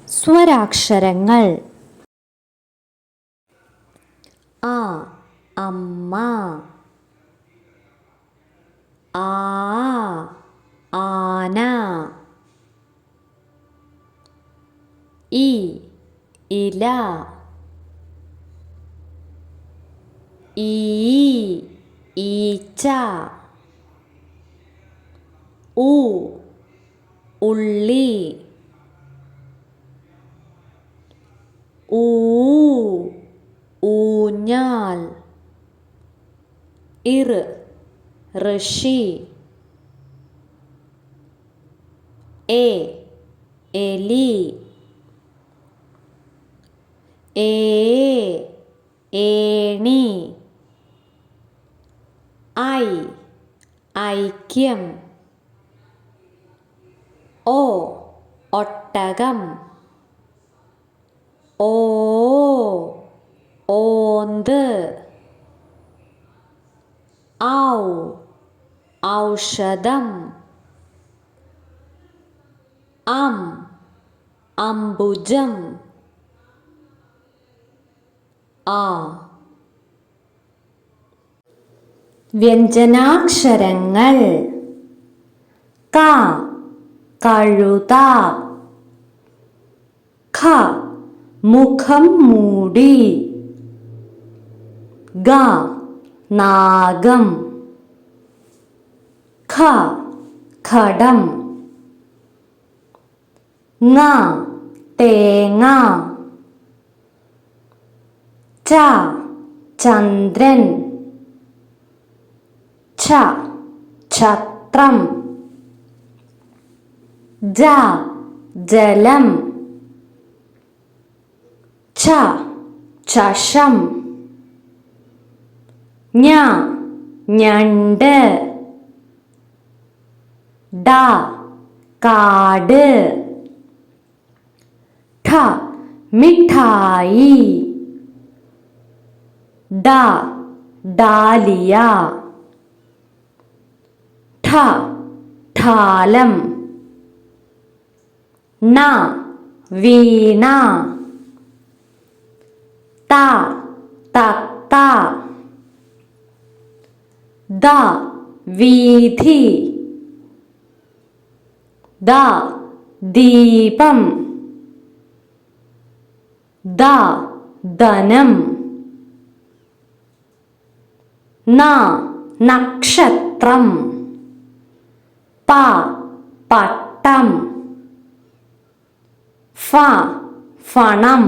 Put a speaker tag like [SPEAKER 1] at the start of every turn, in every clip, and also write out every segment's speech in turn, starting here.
[SPEAKER 1] സ്വരാക്ഷരങ്ങൾ ആ അമ്മ, ആ ആന, ഇ ഇല, ഈ ഈച്ച, ഉ ഉള്ളി, ഊ ഊഞ്ഞാൽ, ഋഷി, എലി, ഏണി, ഐക്യം, ഒട്ടകം, ഓന്ത്, ഔഷധം, അംബുജം, വ്യഞ്ജനാക്ഷരങ്ങൾ ക കഴുത, ഖ മുഖം മൂടി, ഗ നാഗം, ഖ ഖഡം, ങ തേങ്ങ, ച ചന്ദ്രൻ, ഛ ഛത്രം, ജ ജലം, ഛ ചഷം, ഞ ഞണ്ട്, ഡ കാട്, ഠ മിഠായി, ഡ ഡാലിയ, ഠ ഠാലം, ണ വീണ, ത തത്ത, ദ വീഥി, ദ ദീപം, ദ ധനം, ന നക്ഷത്രം, പ പട്ടം, ഫ ഫണം,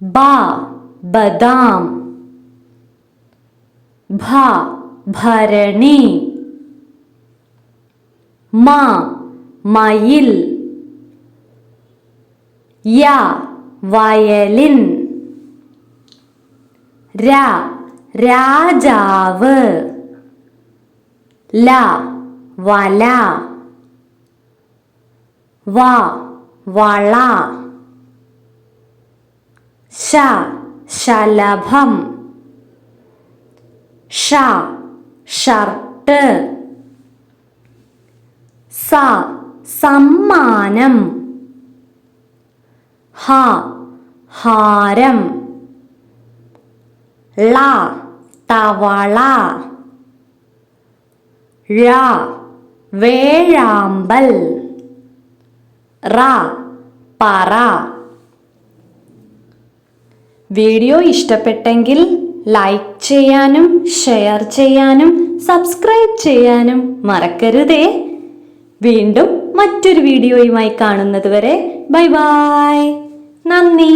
[SPEAKER 1] ബ ബദാം, ഭ ഭരണി, മ മയിൽ, യ വയലിൻ, രാജാവ്, ല വല, വള, ശലഭം, ഷർട്ട്, സമ്മാനം, ഹാരം, തവള, വേഴാമ്പൽ, പറ. വീഡിയോ ഇഷ്ടപ്പെട്ടെങ്കിൽ ലൈക്ക് ചെയ്യാനും ഷെയർ ചെയ്യാനും സബ്സ്ക്രൈബ് ചെയ്യാനും മറക്കരുതേ. വീണ്ടും മറ്റൊരു വീഡിയോയുമായി കാണുന്നത് വരെ ബൈ ബൈ. നന്ദി.